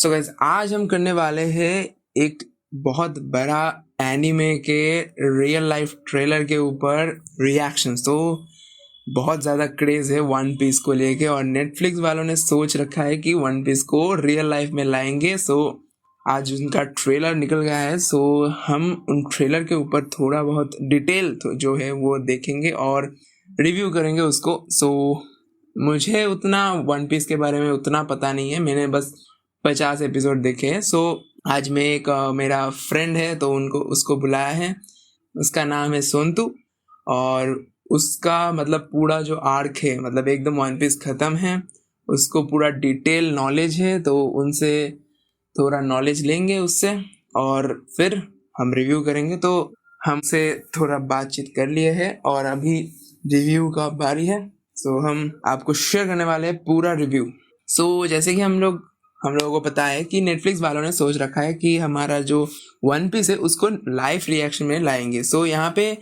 So guys, आज हम करने वाले हैं एक बहुत बड़ा एनीमे के रियल लाइफ ट्रेलर के ऊपर रिएक्शन। तो बहुत ज़्यादा क्रेज है वन पीस को लेके और नेटफ्लिक्स वालों ने सोच रखा है कि वन पीस को रियल लाइफ में लाएंगे। सो आज उनका ट्रेलर निकल गया है। सो हम उन ट्रेलर के ऊपर थोड़ा बहुत डिटेल जो है वो देखेंगे और रिव्यू करेंगे उसको। सो मुझे उतना वन पीस के बारे में उतना पता नहीं है, मैंने बस 50 एपिसोड देखे हैं। सो आज मैं एक मेरा फ्रेंड है तो उसको बुलाया है। उसका नाम है सोनतू और उसका मतलब पूरा जो आर्क है मतलब एकदम वन पीस ख़त्म है, उसको पूरा डिटेल नॉलेज है। तो उनसे थोड़ा नॉलेज लेंगे उससे और फिर हम रिव्यू करेंगे। तो हमसे थोड़ा बातचीत कर लिए है और अभी रिव्यू का बारी है। सो हम आपको शेयर करने वाले हैं पूरा रिव्यू। सो जैसे कि हम लोगों को पता है कि नेटफ्लिक्स वालों ने सोच रखा है कि हमारा जो वन पीस है उसको लाइव रिएक्शन में लाएंगे। सो यहाँ पे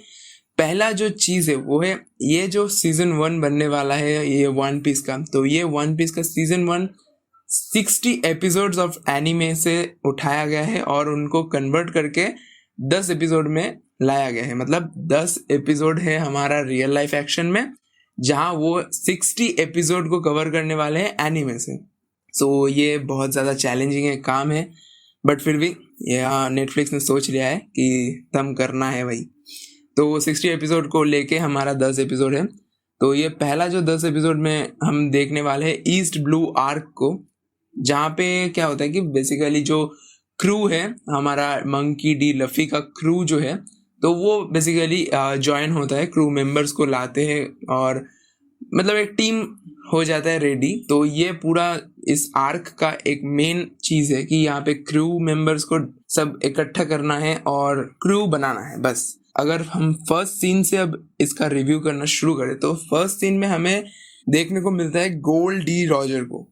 पहला जो चीज़ है वो है ये जो सीजन 1 बनने वाला है ये वन पीस का। तो ये वन पीस का सीजन 1 60 एपिसोड्स ऑफ एनीमे से उठाया गया है और उनको कन्वर्ट करके 10 एपिसोड में लाया गया है। मतलब 10 एपिसोड है हमारा रियल लाइफ एक्शन में, जहाँ वो 60 एपिसोड को कवर करने वाले हैं एनीमे से। सो ये बहुत ज़्यादा चैलेंजिंग काम है, बट फिर भी यह नेटफ्लिक्स ने सोच लिया है कि तम करना है भाई। तो 60 एपिसोड को लेके हमारा 10 एपिसोड है। तो ये पहला जो 10 एपिसोड में हम देखने वाले हैं ईस्ट ब्लू आर्क को, जहाँ पे क्या होता है कि बेसिकली जो क्रू है हमारा मंकी डी लफी का क्रू जो है, तो वो बेसिकली ज्वाइन होता है, क्रू मेंबर्स को लाते हैं और मतलब एक टीम हो जाता है रेडी। तो ये पूरा इस आर्क का एक मेन चीज़ है कि यहाँ पे क्रू मेंबर्स को सब इकट्ठा करना है और क्रू बनाना है बस। अगर हम फर्स्ट सीन से अब इसका रिव्यू करना शुरू करें तो फर्स्ट सीन में हमें देखने को मिलता है गोल्ड डी रॉजर को।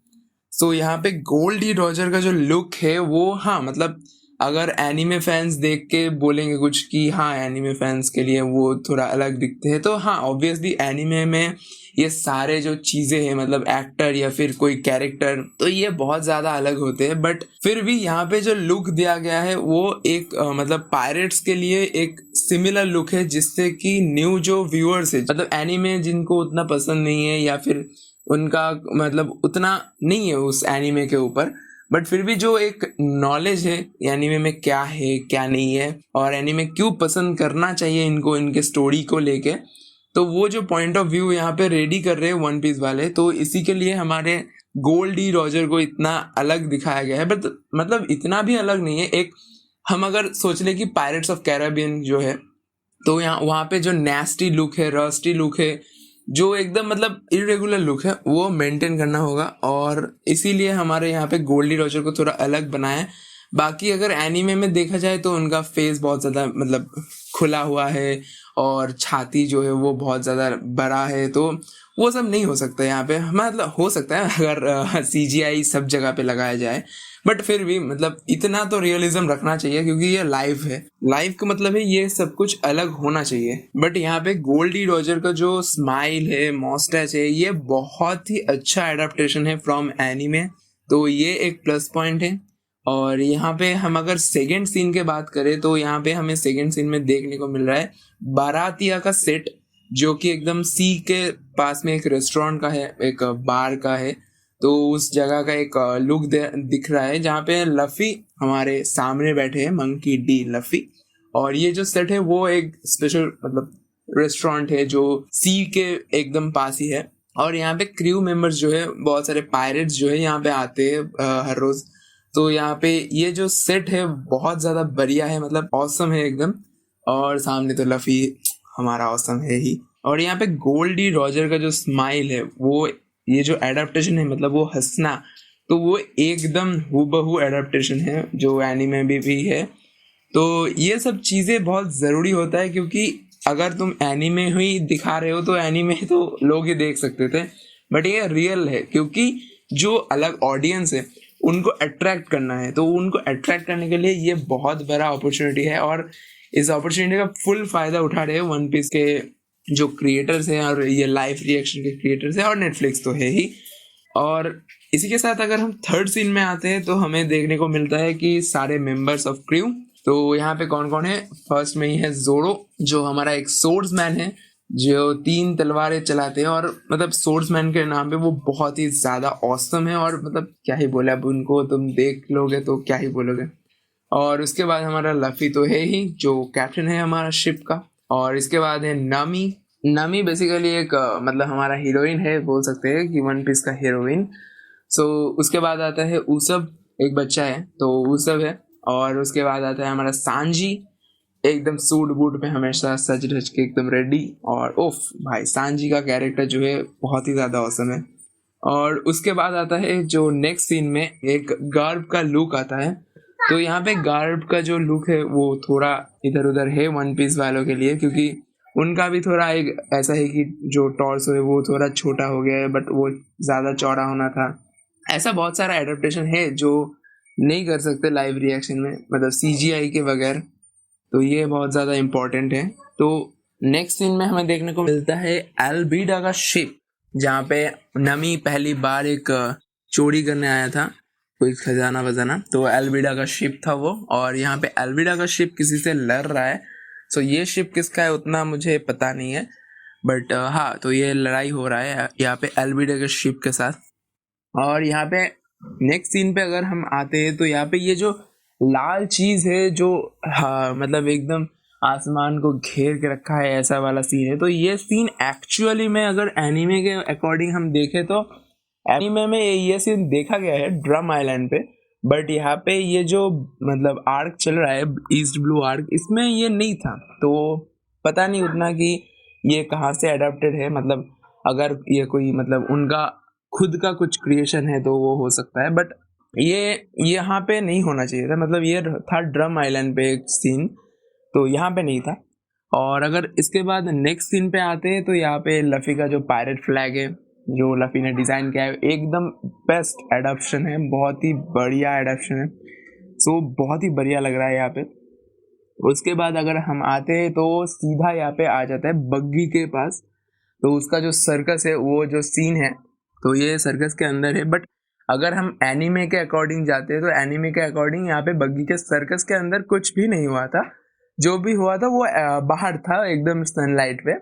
सो यहाँ पे गोल्ड डी रॉजर का जो लुक है वो मतलब अगर एनीमे फैंस देख के बोलेंगे कुछ कि हाँ एनीमे फैंस के लिए वो थोड़ा अलग दिखते हैं, तो हाँ ऑब्वियसली एनीमे में ये सारे जो चीज़ें हैं मतलब एक्टर या फिर कोई कैरेक्टर तो ये बहुत ज़्यादा अलग होते हैं। बट फिर भी यहाँ पे जो लुक दिया गया है वो एक मतलब पायरेट्स के लिए एक सिमिलर लुक है, जिससे कि न्यू जो व्यूअर्स है मतलब एनीमे जिनको उतना पसंद नहीं है या फिर उनका मतलब उतना नहीं है उस एनीमे के ऊपर, बट फिर भी जो एक नॉलेज है एनीमे में क्या है क्या नहीं है और एनीमे क्यों पसंद करना चाहिए इनको इनके स्टोरी को लेके, तो वो जो पॉइंट ऑफ व्यू यहाँ पे रेडी कर रहे हैं वन पीस वाले, तो इसी के लिए हमारे गोल्ड डी रॉजर को इतना अलग दिखाया गया है। बट मतलब इतना भी अलग नहीं है। एक हम अगर सोच ले कि पायरेट्स ऑफ कैरेबियन जो है तो यहाँ वहाँ पे जो नेस्टी लुक है, रस्टी लुक है, जो एकदम मतलब इरेगुलर लुक है वो मेंटेन करना होगा और इसीलिए हमारे यहाँ पे गोल्डी रॉजर को थोड़ा अलग बनाया है। बाकी अगर एनीमे में देखा जाए तो उनका फेस बहुत ज़्यादा मतलब खुला हुआ है और छाती जो है वो बहुत ज़्यादा बड़ा है, तो वो सब नहीं हो सकता यहाँ पे। मतलब हो सकता है अगर CGI सब जगह पे लगाया जाए, बट फिर भी मतलब इतना तो रियलिज्म रखना चाहिए क्योंकि ये लाइव है। लाइव का मतलब है ये सब कुछ अलग होना चाहिए। बट यहाँ पे गोल्डी रॉजर का जो स्माइल है, मॉस्टैच है, ये बहुत ही अच्छा एडेप्टेशन है फ्रॉम एनीमे, तो ये एक प्लस पॉइंट है। और यहाँ पे हम अगर सेकेंड सीन के बात करें तो यहाँ पे हमें सेकेंड सीन में देखने को मिल रहा है बारातिया का सेट, जो कि एकदम सी के पास में एक रेस्टोरेंट का है, एक बार का है। तो उस जगह का एक लुक दिख रहा है जहाँ पे लफी हमारे सामने बैठे हैं, मंकी डी लफी। और ये जो सेट है वो एक स्पेशल मतलब रेस्टोरेंट है जो सी के एकदम पास ही है। और यहाँ पे क्रू मेंबर्स जो है बहुत सारे पायरेट्स जो है यहाँ पे आते हैं हर रोज। तो यहाँ पे ये जो सेट है बहुत ज़्यादा बढ़िया है, मतलब ऑसम है एकदम। और सामने तो लफी हमारा ऑसम है ही। और यहाँ पे गोल्डी रॉजर का जो स्माइल है वो ये जो एडाप्टेशन है मतलब वो हंसना, तो वो एकदम हूबहू एडाप्टेशन है जो एनीमे में भी है। तो ये सब चीज़ें बहुत ज़रूरी होता है क्योंकि अगर तुम एनीमे ही दिखा रहे हो तो एनीमे तो लोग ही देख सकते थे, बट ये रियल है क्योंकि जो अलग ऑडियंस है उनको अट्रैक्ट करना है। तो उनको अट्रैक्ट करने के लिए ये बहुत बड़ा अपॉर्चुनिटी है और इस अपॉर्चुनिटी का फुल फ़ायदा उठा रहे हैं वन पीस के जो क्रिएटर्स हैं और ये लाइव रिएक्शन के क्रिएटर्स हैं और नेटफ्लिक्स तो है ही। और इसी के साथ अगर हम थर्ड सीन में आते हैं तो हमें देखने को मिलता है कि सारे मेंबर्स ऑफ क्रू, तो यहाँ पे कौन कौन है। फर्स्ट में ही है जोरो, जो हमारा एक सोर्ड्समैन है, जो 3 तलवारें चलाते हैं, और मतलब सोर्ड्समैन के नाम पे वो बहुत ही ज्यादा ऑसम है, और मतलब क्या ही बोले, अब उनको तुम देख लोगे तो क्या ही बोलोगे। और उसके बाद हमारा लफी तो है ही, जो कैप्टन है हमारा शिप का। और इसके बाद है नामी। नामी बेसिकली एक मतलब हमारा हीरोइन है, बोल सकते हैं कि वन पीस का हीरोइन। सो उसके बाद आता है उसब, एक बच्चा है तो उसब है। और उसके बाद आता है हमारा सांजी, एकदम सूट बूट पे हमेशा सज धज के एकदम रेडी। और ओफ भाई, सांजी का कैरेक्टर जो है बहुत ही ज्यादा औसम है। और उसके बाद आता है जो नेक्स्ट सीन में एक गार्ब का लुक आता है। तो यहाँ पे गार्ब का जो लुक है वो थोड़ा इधर उधर है वन पीस वालों के लिए, क्योंकि उनका भी थोड़ा एक ऐसा है कि जो टॉर्सो है वो थोड़ा छोटा हो गया है, बट वो ज्यादा चौड़ा होना था। ऐसा बहुत सारा एडेप्टेशन है जो नहीं कर सकते लाइव रिएक्शन में, मतलब सीजीआई के बगैर। तो ये बहुत ज़्यादा इम्पोर्टेंट है। तो नेक्स्ट सीन में हमें देखने को मिलता है एल्बिडा का शिप, जहाँ पे नमी पहली बार एक चोरी करने आया था, कोई खजाना वजाना। तो एल्बिडा का शिप था वो, और यहाँ पे एल्बिडा का शिप किसी से लड़ रहा है। सो ये शिप किसका है उतना मुझे पता नहीं है, बट हाँ, तो ये लड़ाई हो रहा है यहाँ पे एल्बिडा के शिप के साथ। और यहाँ पे नेक्स्ट सीन पे अगर हम आते हैं तो यहाँ पे ये जो लाल चीज है जो, हाँ मतलब एकदम आसमान को घेर के रखा है, ऐसा वाला सीन है। तो ये सीन एक्चुअली में अगर एनीमे के अकॉर्डिंग हम देखें तो एनीमे में ये सीन देखा गया है ड्रम आइलैंड पे, बट यहाँ पे ये जो मतलब आर्क चल रहा है ईस्ट ब्लू आर्क, इसमें ये नहीं था। तो पता नहीं उतना कि ये कहाँ से अडेप्टेड है, मतलब अगर ये कोई मतलब उनका खुद का कुछ क्रिएशन है तो वो हो सकता है, बट ये यहाँ पे नहीं होना चाहिए था। मतलब ये था ड्रम आइलैंड पे एक सीन, तो यहाँ पे नहीं था। और अगर इसके बाद नेक्स्ट सीन पे आते हैं तो यहाँ पे लफी का जो पायरेट फ्लैग है, जो लफी ने डिजाइन किया है, एकदम बेस्ट एडाप्शन है, बहुत ही बढ़िया एडाप्शन है। सो बहुत ही बढ़िया लग रहा है यहाँ पे। उसके बाद अगर हम आते हैं तो सीधा यहाँ पे आ जाता है बग्गी के पास। तो उसका जो सर्कस है, वो जो सीन है, तो ये सर्कस के अंदर है। बट अगर हम एनीमे के अकॉर्डिंग जाते हैं तो एनीमे के अकॉर्डिंग यहाँ पे बग्गी के सर्कस के अंदर कुछ भी नहीं हुआ था। जो भी हुआ था वो बाहर था एकदम सनलाइट पे।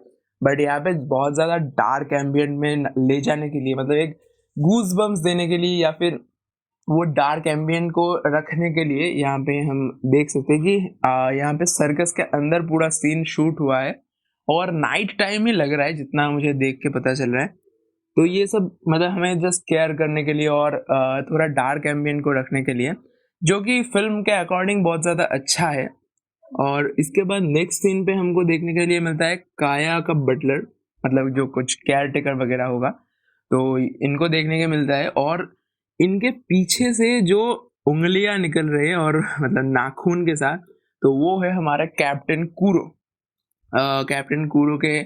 बट यहाँ पे बहुत ज्यादा डार्क एम्बियंट में ले जाने के लिए, मतलब एक गूज बम्स देने के लिए, या फिर वो डार्क एम्बियंट को रखने के लिए यहाँ पे हम देख सकते हैं कि यहाँ पे सर्कस के अंदर पूरा सीन शूट हुआ है, और नाइट टाइम ही लग रहा है जितना मुझे देख के पता चल रहा है। तो ये सब मतलब हमें जस्ट केयर करने के लिए और थोड़ा डार्क एम्बियंट को रखने के लिए, जो कि फिल्म के अकॉर्डिंग बहुत ज़्यादा अच्छा है। और इसके बाद नेक्स्ट सीन पे हमको देखने के लिए मिलता है काया का बटलर, मतलब जो कुछ केयर टेकर वगैरह होगा, तो इनको देखने को मिलता है। और इनके पीछे से जो उंगलियां निकल रही है और मतलब नाखून के साथ, तो वो है हमारा कैप्टन कूरो। कैप्टन कूरो के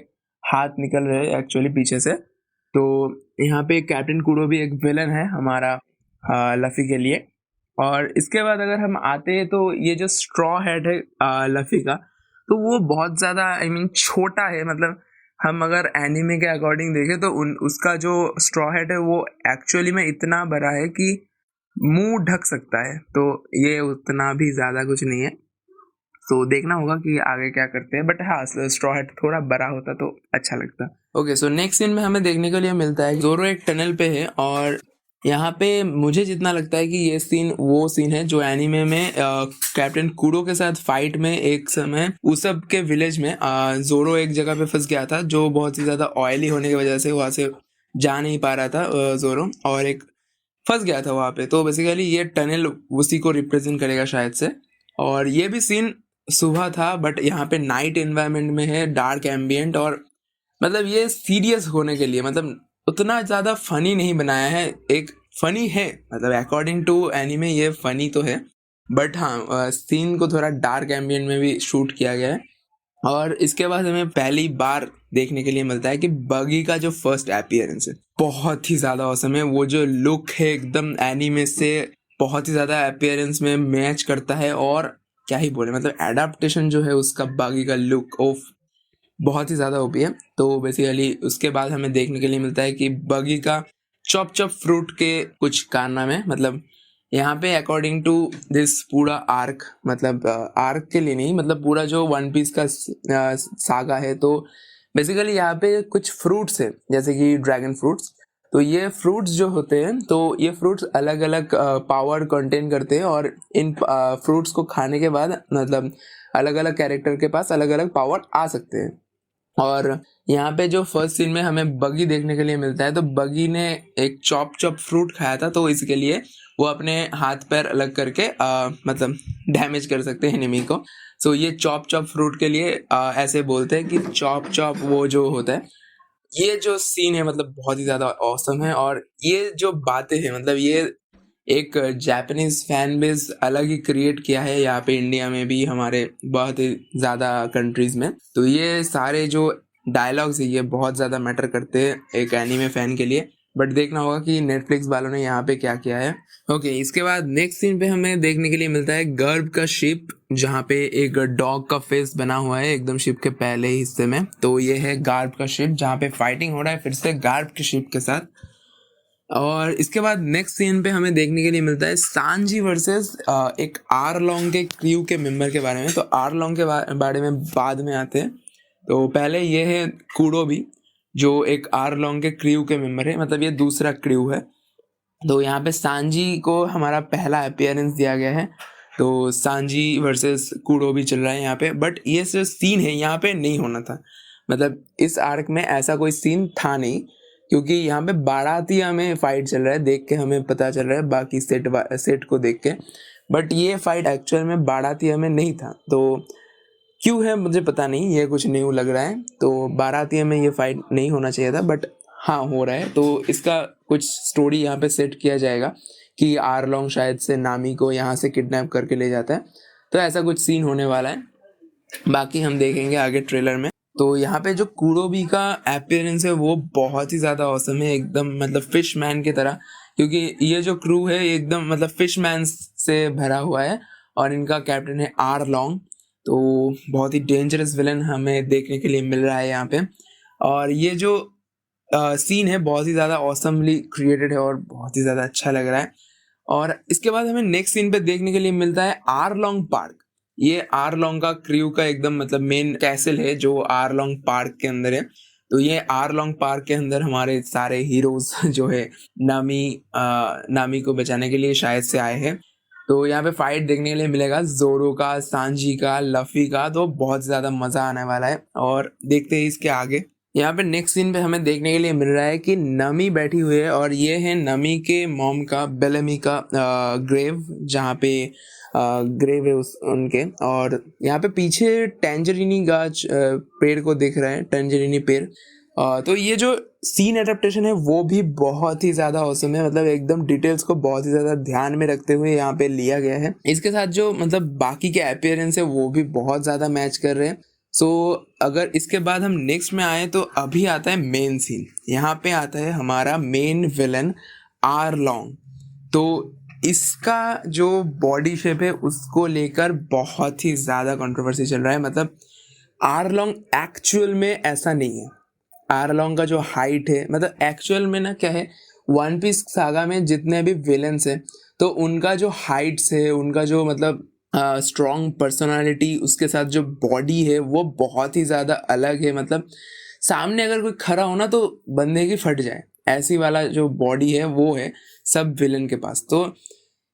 हाथ निकल रहे हैं एक्चुअली पीछे से। तो यहाँ पे कैप्टन कूरो भी एक विलन है हमारा लफी के लिए। और इसके बाद अगर हम आते हैं तो ये जो स्ट्रॉ हेड है लफी का, तो वो बहुत ज़्यादा आई मीन छोटा है। मतलब हम अगर एनिमे के अकॉर्डिंग देखें तो उसका जो स्ट्रॉ हेड है वो एक्चुअली में इतना बड़ा है कि मुंह ढक सकता है। तो ये उतना भी ज़्यादा कुछ नहीं है, तो देखना होगा कि आगे क्या करते हैं। बट हाँ, स्ट्रॉ हेड थोड़ा बड़ा होता तो अच्छा लगता। ओके, सो नेक्स्ट सीन में हमें देखने के लिए मिलता है जोरो एक टनल पे है, और यहाँ पे मुझे जितना लगता है कि ये सीन वो सीन है जो एनीमे में कैप्टन कूरो के साथ फाइट में एक समय उसब के विलेज में जोरो एक जगह पे फंस गया था, जो बहुत ही ज्यादा ऑयली होने की वजह से वहां से जा नहीं पा रहा था जोरो, और एक फंस गया था वहां पे। तो बेसिकली ये टनल उसी को रिप्रेजेंट करेगा शायद से। और ये भी सीन सुबह था, बट यहाँ पे नाइट एनवायरनमेंट में है, डार्क एम्बियंट, और मतलब ये सीरियस होने के लिए, मतलब उतना ज्यादा फनी नहीं बनाया है। एक फनी है, मतलब अकॉर्डिंग टू एनीमे ये फनी तो है, बट हाँ सीन को थोड़ा डार्क एम्बियंट में भी शूट किया गया है। और इसके बाद हमें पहली बार देखने के लिए मिलता है कि बगी का जो फर्स्ट अपीयरेंस है बहुत ही ज्यादा औसम है। वो जो लुक है एकदम एनीमे से बहुत ही ज्यादा अपीयरेंस में मैच करता है, और क्या ही बोले, मतलब एडाप्टेशन जो है उसका बगी का लुक ऑफ बहुत ही ज़्यादा ओपी है। तो बेसिकली उसके बाद हमें देखने के लिए मिलता है कि बगी का चॉप चॉप फ्रूट के कुछ कारनामे, मतलब यहाँ पे अकॉर्डिंग टू दिस पूरा आर्क, मतलब आर्क के लिए नहीं, मतलब पूरा जो वन पीस का सागा है, तो बेसिकली यहाँ पे कुछ फ्रूट्स है जैसे कि ड्रैगन फ्रूट्स। तो ये फ्रूट्स जो होते हैं, तो ये फ्रूट्स अलग अलग पावर कंटेन करते हैं, और इन फ्रूट्स को खाने के बाद मतलब अलग अलग कैरेक्टर के पास अलग अलग पावर आ सकते हैं। और यहाँ पे जो फर्स्ट सीन में हमें बगी देखने के लिए मिलता है, तो बगी ने एक चॉप चॉप फ्रूट खाया था, तो इसके लिए वो अपने हाथ पैर अलग करके मतलब डैमेज कर सकते हैं एनिमी को। सो ये चॉप चॉप फ्रूट के लिए ऐसे बोलते हैं कि चॉप चॉप वो जो होता है। ये जो सीन है मतलब बहुत ही ज़्यादा ऑसम है, और ये जो बातें हैं मतलब ये एक जापानीज फैन बेस अलग ही क्रिएट किया है यहाँ पे इंडिया में भी, हमारे बहुत ही ज़्यादा कंट्रीज में। तो ये सारे जो डायलॉग्स है ये बहुत ज़्यादा मैटर करते हैं एक एनीमे फैन के लिए। बट देखना होगा कि नेटफ्लिक्स वालों ने यहाँ पे क्या किया है। ओके, इसके बाद नेक्स्ट सीन पे हमें देखने के लिए मिलता है गर्भ का शिप, जहाँ पे एक डॉग का फेस बना हुआ है एकदम शिप के पहले हिस्से में। तो ये है गर्भ का शिप, जहाँ पे फाइटिंग हो रहा है फिर से गर्भ के शिप के साथ। और इसके बाद नेक्स्ट सीन पे हमें देखने के लिए मिलता है सांजी वर्सेस एक आरलोंग के क्रू के मेंबर के बारे में। तो आरलोंग के बारे में बाद में आते हैं। तो पहले ये है कुडोबी, जो एक आरलोंग के क्रू के मेंबर है, मतलब ये दूसरा क्रू है। तो यहाँ पे सांजी को हमारा पहला अपीयरेंस दिया गया है। तो सांजी वर्सेस कुडोबी चल रहा है यहाँ पे, बट ये जो सीन है यहाँ पे नहीं होना था, मतलब इस आर्क में ऐसा कोई सीन था नहीं, क्योंकि यहाँ पे बारातिया में फाइट चल रहा है, देख के हमें पता चल रहा है बाकी सेट को देख के। बट ये फाइट एक्चुअल में बारातिया में नहीं था, तो क्यों है मुझे पता नहीं, ये कुछ न्यू लग रहा है। तो बारातिया में ये फाइट नहीं होना चाहिए था, बट हाँ हो रहा है। तो इसका कुछ स्टोरी यहाँ पे सेट किया जाएगा कि आरलोंग शायद से नामी को यहाँ से किडनैप करके ले जाता है, तो ऐसा कुछ सीन होने वाला है। बाकी हम देखेंगे आगे ट्रेलर में। तो यहाँ पे जो कुडोबी का अपीयरेंस है वो बहुत ही ज़्यादा औसम है, एकदम मतलब फिश मैन की तरह, क्योंकि ये जो क्रू है एकदम मतलब फिश मैन से भरा हुआ है, और इनका कैप्टन है आरलोंग। तो बहुत ही डेंजरस विलन हमें देखने के लिए मिल रहा है यहाँ पे। और ये जो सीन है बहुत ही ज़्यादा ऑसमली क्रिएटेड है और बहुत ही ज़्यादा अच्छा लग रहा है। और इसके बाद हमें नेक्स्ट सीन पे देखने के लिए मिलता है आरलोंग पार्क। ये आरलोंग का क्रू का एकदम मतलब मेन कैसल है जो आरलोंग पार्क के अंदर है। तो ये आरलोंग पार्क के अंदर हमारे सारे हीरोज जो है नामी को बचाने के लिए शायद से आए हैं। तो यहाँ पे फाइट देखने के लिए मिलेगा जोरो का, सांजी का, लफी का, तो बहुत ज़्यादा मज़ा आने वाला है। और देखते हैं इसके आगे। यहाँ पे नेक्स्ट सीन पे हमें देखने के लिए मिल रहा है कि नमी बैठी हुई है, और ये है नमी के मॉम का, बेलेमी का ग्रेव, जहाँ पे ग्रेव है उनके। और यहाँ पे पीछे टेंजरीनी गाछ पेड़ को देख रहे हैं, टेंजरीनी पेड़। तो ये जो सीन एडेप्टेशन है वो भी बहुत ही ज़्यादा औसम है, मतलब एकदम डिटेल्स को बहुत ही ज़्यादा ध्यान में रखते हुए यहाँ पे लिया गया है। इसके साथ जो मतलब बाकी के अपीयरेंस है वो भी बहुत ज़्यादा मैच कर रहे हैं। सो अगर इसके बाद हम नेक्स्ट में आए तो अभी आता है मेन सीन। यहाँ पे आता है हमारा मेन विलन आरलोंग। तो इसका जो बॉडी शेप है उसको लेकर बहुत ही ज़्यादा कंट्रोवर्सी चल रहा है। मतलब आरलोंग एक्चुअल में ऐसा नहीं है। आरलोंग का जो हाइट है, मतलब एक्चुअल में ना क्या है, वन पीस सागा में जितने भी विलन्स हैं तो उनका जो हाइट्स है, उनका जो मतलब स्ट्रॉन्ग पर्सनालिटी, उसके साथ जो बॉडी है वो बहुत ही ज़्यादा अलग है। मतलब सामने अगर कोई खड़ा हो ना तो बंदे की फट जाए, ऐसी वाला जो बॉडी है वो है सब विलन के पास। तो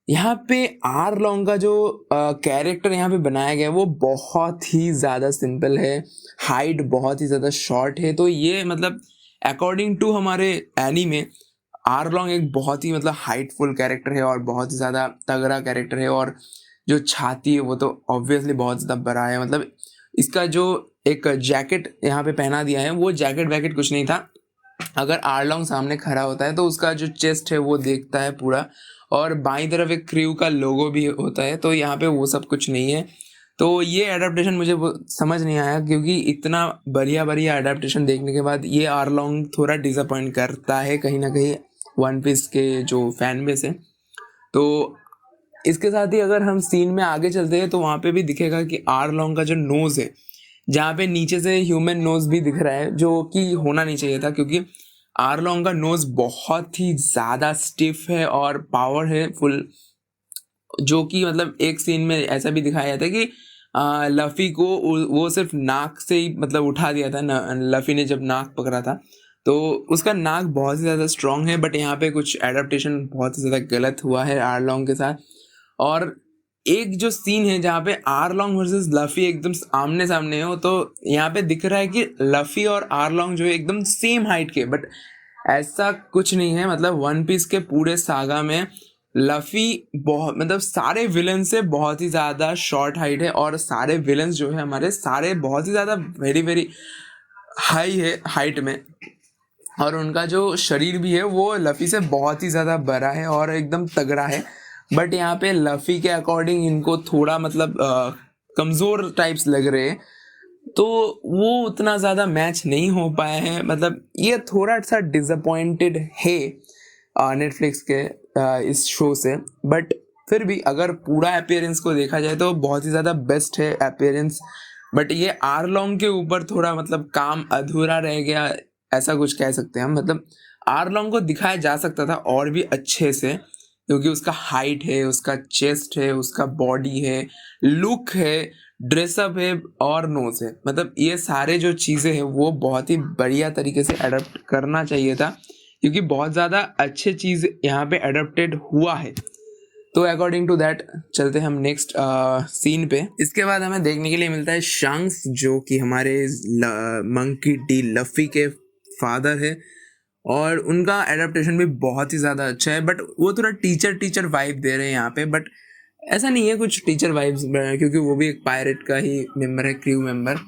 यहाँ पे आरलोंग का जो कैरेक्टर यहाँ पे बनाया गया है वो बहुत ही ज़्यादा सिंपल है, हाइट बहुत ही ज़्यादा शॉर्ट है। तो ये मतलब अकॉर्डिंग टू हमारे एनीमे आरलोंग एक बहुत ही मतलब हाइटफुल कैरेक्टर है और बहुत ही ज़्यादा तगड़ा कैरेक्टर है। और जो छाती है वो तो ऑब्वियसली बहुत ज़्यादा बड़ा है। मतलब इसका जो एक जैकेट यहाँ पे पहना दिया है वो जैकेट वैकेट कुछ नहीं था। अगर आरलोंग सामने खड़ा होता है तो उसका जो चेस्ट है वो देखता है पूरा, और बाईं तरफ एक क्रू का लोगो भी होता है। तो यहाँ पे वो सब कुछ नहीं है। तो ये एडाप्टेशन मुझे समझ नहीं आया, क्योंकि इतना बढ़िया बढ़िया एडाप्टेशन देखने के बाद ये आरलोंग थोड़ा डिसअपॉइंट करता है कहीं ना कहीं वन पीस के जो फैन बेस है। तो इसके साथ ही अगर हम सीन में आगे चलते हैं तो वहाँ पे भी दिखेगा कि आरलोंग का जो नोज़ है, जहाँ पे नीचे से ह्यूमन नोज़ भी दिख रहा है, जो कि होना नहीं चाहिए था, क्योंकि आरलोंग का नोज बहुत ही ज़्यादा स्टिफ है और पावर है फुल, जो कि मतलब एक सीन में ऐसा भी दिखाया जाता है कि लफ़ी को वो सिर्फ नाक से ही मतलब उठा दिया था ना, लफ़ी ने जब नाक पकड़ा था तो उसका नाक बहुत ही ज़्यादा स्ट्रॉन्ग है, बट यहाँ पे कुछ एडाप्टेशन बहुत ही ज़्यादा गलत हुआ है आरलोंग के साथ। और एक जो सीन है जहाँ पे आरलोंग वर्सेस लफ़ी एकदम आमने सामने हो, तो यहाँ पे दिख रहा है कि लफ़ी और आरलोंग जो है एकदम सेम हाइट के, बट ऐसा कुछ नहीं है। मतलब वन पीस के पूरे सागा में लफ़ी बहुत मतलब सारे विलन से बहुत ही ज़्यादा शॉर्ट हाइट है, और सारे विलन्स जो है हमारे सारे बहुत ही ज़्यादा वेरी वेरी हाई है हाइट में, और उनका जो शरीर भी है वो लफ़ी से बहुत ही ज़्यादा बड़ा है और एकदम तगड़ा है। बट यहाँ पे लफ़ी के अकॉर्डिंग इनको थोड़ा मतलब कमज़ोर टाइप्स लग रहे हैं, तो वो उतना ज़्यादा मैच नहीं हो पाया है। मतलब ये थोड़ा सा डिसअपॉइंटेड है नेटफ्लिक्स के इस शो से, बट फिर भी अगर पूरा अपीयरेंस को देखा जाए तो बहुत ही ज़्यादा बेस्ट है अपीयरेंस। बट ये आरलोंग के ऊपर थोड़ा मतलब काम अधूरा रह गया, ऐसा कुछ कह सकते हैं हम। मतलब आरलोंग को दिखाया जा सकता था और भी अच्छे से, क्योंकि उसका हाइट है, उसका चेस्ट है, उसका बॉडी है, लुक है, ड्रेसअप है और नोज है। मतलब ये सारे जो चीज़ें हैं वो बहुत ही बढ़िया तरीके से अडप्ट करना चाहिए था, क्योंकि बहुत ज़्यादा अच्छे चीज़ यहाँ पे अडप्टेड हुआ है। तो अकॉर्डिंग टू दैट चलते हैं हम नेक्स्ट सीन पे। इसके बाद हमें देखने के लिए मिलता है शंक्स, जो कि हमारे मंकी डी लफ़ी के फादर है, और उनका एडेप्टेशन भी बहुत ही ज़्यादा अच्छा है। बट वो थोड़ा टीचर टीचर वाइब दे रहे हैं यहाँ पे, बट ऐसा नहीं है कुछ टीचर वाइब्स, क्योंकि वो भी एक पायरेट का ही मेंबर है, क्रू मेंबर।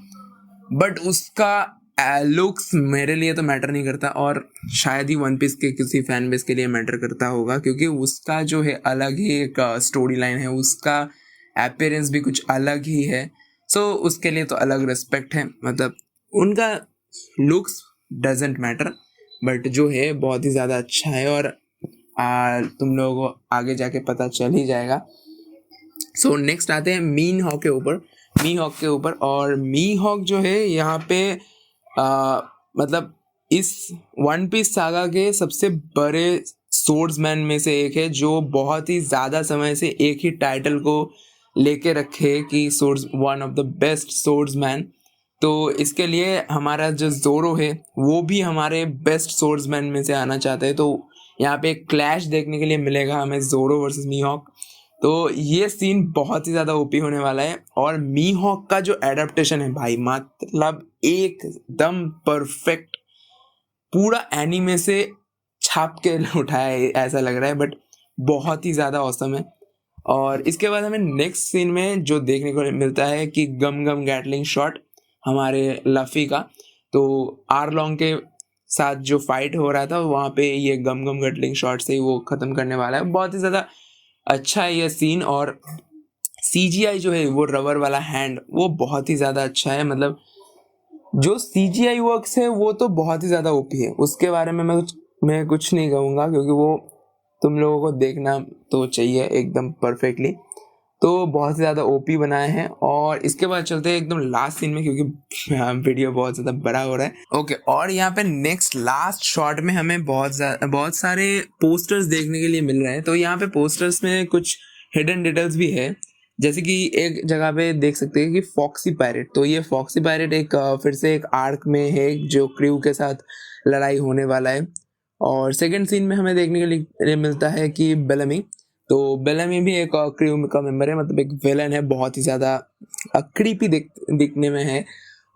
बट उसका लुक्स मेरे लिए तो मैटर नहीं करता, और शायद ही वन पीस के किसी फैन बेस के लिए मैटर करता होगा, क्योंकि उसका जो है अलग ही एक स्टोरी लाइन है, उसका अपीयरेंस भी कुछ अलग ही है। सो उसके लिए तो अलग रिस्पेक्ट है। मतलब उनका लुक्स डजेंट मैटर, बट जो है बहुत ही ज़्यादा अच्छा है, और तुम लोगों को आगे जाके पता चल ही जाएगा। सो नेक्स्ट आते हैं मीन हॉक के ऊपर। और मी हॉक जो है यहाँ पे मतलब इस वन पीस सागा के सबसे बड़े सोर्ड्समैन में से एक है, जो बहुत ही ज़्यादा समय से एक ही टाइटल को लेके रखे कि swords one of the best swordsman. तो इसके लिए हमारा जो जोरो है वो भी हमारे बेस्ट सोर्ड्समैन में से आना चाहते हैं। तो यहाँ पे एक क्लैश देखने के लिए मिलेगा हमें, जोरो वर्सेस मी हॉक। तो ये सीन बहुत ही ज़्यादा ओपी होने वाला है। और मी हॉक का जो एडेप्टेशन है भाई, मतलब एकदम परफेक्ट, पूरा एनीमे से छाप के उठाया है ऐसा लग रहा है, बट बहुत ही ज़्यादा औसम है। और इसके बाद हमें नेक्स्ट सीन में जो देखने को मिलता है कि गम गम गैटलिंग शॉट हमारे लफ़ी का, तो आरलोंग के साथ जो फाइट हो रहा था वहाँ पे ये गम गम गैटलिंग शॉट से ही वो ख़त्म करने वाला है। बहुत ही ज़्यादा अच्छा है ये सीन। और CGI जो है वो रबर वाला हैंड वो बहुत ही ज़्यादा अच्छा है। मतलब जो CGI वर्क्स है वो तो बहुत ही ज़्यादा ओपी है, उसके बारे में मैं कुछ नहीं कहूँगा, क्योंकि वो तुम लोगों को देखना तो चाहिए एकदम परफेक्टली। तो बहुत ही ज़्यादा ओपी बनाए हैं। और इसके बाद चलते हैं एकदम लास्ट सीन में, क्योंकि वीडियो बहुत ज़्यादा बड़ा हो रहा है। ओके, और यहाँ पे नेक्स्ट लास्ट शॉट में हमें बहुत सारे पोस्टर्स देखने के लिए मिल रहे हैं। तो यहाँ पे पोस्टर्स में कुछ हिडन डिटेल्स भी है, जैसे कि एक जगह पे देख सकते हैं कि फॉक्सी पायरेट। तो ये फॉक्सी पायरेट एक फिर से एक आर्क में है जो क्रू के साथ लड़ाई होने वाला है। और सेकंड सीन में हमें देखने के लिए मिलता है कि बेलमी, तो बेलमी भी एक क्रू का मेंबर है, मतलब एक विलन है, बहुत ही ज़्यादा क्रीपी दिखने में है।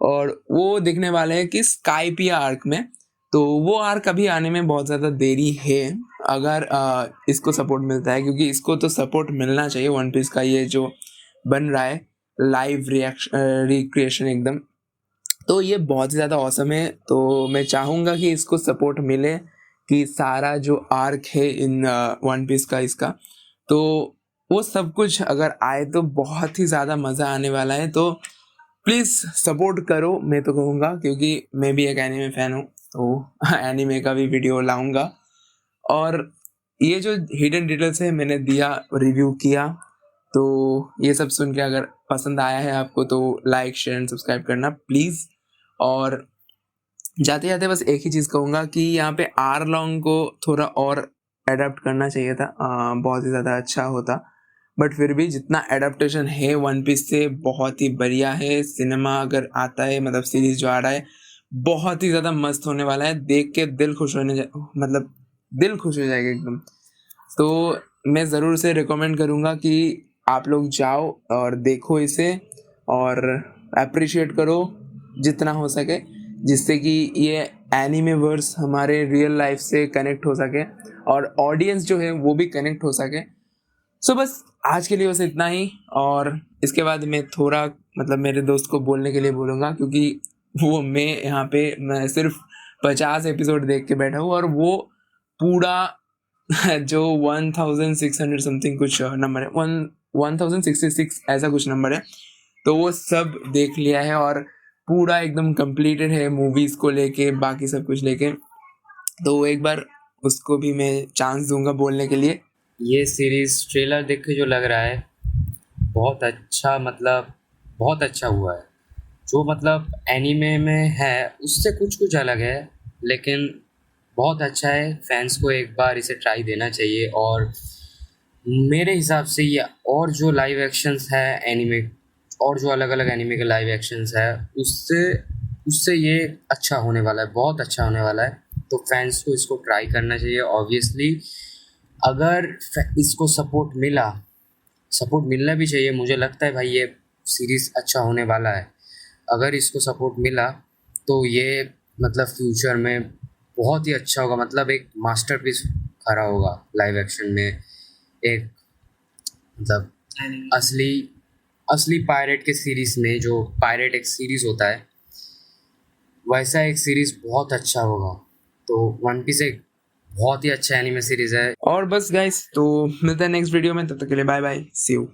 और वो दिखने वाले हैं कि स्काइपिया आर्क में। तो वो आर्क अभी आने में बहुत ज़्यादा देरी है, अगर इसको सपोर्ट मिलता है, क्योंकि इसको तो सपोर्ट मिलना चाहिए वन पीस का ये जो बन रहा है लाइव रिक्रिएशन एकदम। तो ये बहुत ही ज़्यादा औसम है। तो मैं चाहूँगा कि इसको सपोर्ट मिले, कि सारा जो आर्क है इन वन पीस का इसका, तो वो सब कुछ अगर आए तो बहुत ही ज़्यादा मज़ा आने वाला है। तो प्लीज़ सपोर्ट करो, मैं तो कहूँगा, क्योंकि मैं भी एक एनीमे फ़ैन हूँ, तो एनीमे का भी वीडियो लाऊंगा। और ये जो हिडन डिटेल्स है मैंने दिया, रिव्यू किया, तो ये सब सुन के अगर पसंद आया है आपको तो लाइक शेयर एंड सब्सक्राइब करना प्लीज़। और जाते जाते बस एक ही चीज़ कहूँगा कि यहाँ पे आरलॉन्ग को थोड़ा और एडाप्ट करना चाहिए था, बहुत ही ज़्यादा अच्छा होता। बट फिर भी जितना एडाप्टेशन है वन पीस से बहुत ही बढ़िया है। सिनेमा अगर आता है, मतलब सीरीज जो आ रहा है, बहुत ही ज़्यादा मस्त होने वाला है। देख के दिल खुश मतलब दिल खुश हो जाएगा एकदम। तो मैं ज़रूर से रिकमेंड करूँगा कि आप लोग जाओ और देखो इसे और अप्रिशिएट करो जितना हो सके, जिससे कि ये एनीमे वर्स हमारे रियल लाइफ से कनेक्ट हो सके और ऑडियंस जो है वो भी कनेक्ट हो सके। सो बस आज के लिए बस इतना ही। और इसके बाद मैं थोड़ा मतलब मेरे दोस्त को बोलने के लिए बोलूँगा, क्योंकि वो मैं सिर्फ 50 एपिसोड देख के बैठा हूँ और वो पूरा जो 1600 समथिंग कुछ नंबर है, 1066 ऐसा कुछ नंबर है, तो वो सब देख लिया है और पूरा एकदम कंप्लीटेड है मूवीज़ को लेके, बाकी सब कुछ लेके। तो एक बार उसको भी मैं चांस दूंगा बोलने के लिए। ये सीरीज़ ट्रेलर देख के जो लग रहा है बहुत अच्छा, मतलब बहुत अच्छा हुआ है। जो मतलब एनीमे में है उससे कुछ कुछ अलग है, लेकिन बहुत अच्छा है। फैंस को एक बार इसे ट्राई देना चाहिए। और मेरे हिसाब से ये और जो लाइव एक्शंस है एनीमे, और जो अलग अलग एनीमे के लाइव एक्शंस है, उससे उससे ये अच्छा होने वाला है, बहुत अच्छा होने वाला है। तो फैंस को इसको ट्राई करना चाहिए ऑब्वियसली। अगर इसको सपोर्ट मिलना भी चाहिए। मुझे लगता है भाई ये सीरीज़ अच्छा होने वाला है। अगर इसको सपोर्ट मिला तो ये मतलब फ्यूचर में बहुत ही अच्छा होगा, मतलब एक मास्टरपीस खड़ा होगा लाइव एक्शन में। एक मतलब असली असली पायरेट के सीरीज़ में, जो पायरेट एक सीरीज़ होता है, वैसा एक सीरीज़ बहुत अच्छा होगा। तो वन पीस एक बहुत ही अच्छा एनिमे सीरीज़ है। और बस गाइस, तो मिलते हैं नेक्स्ट वीडियो में, तब तक के लिए बाय बाय, सी यू।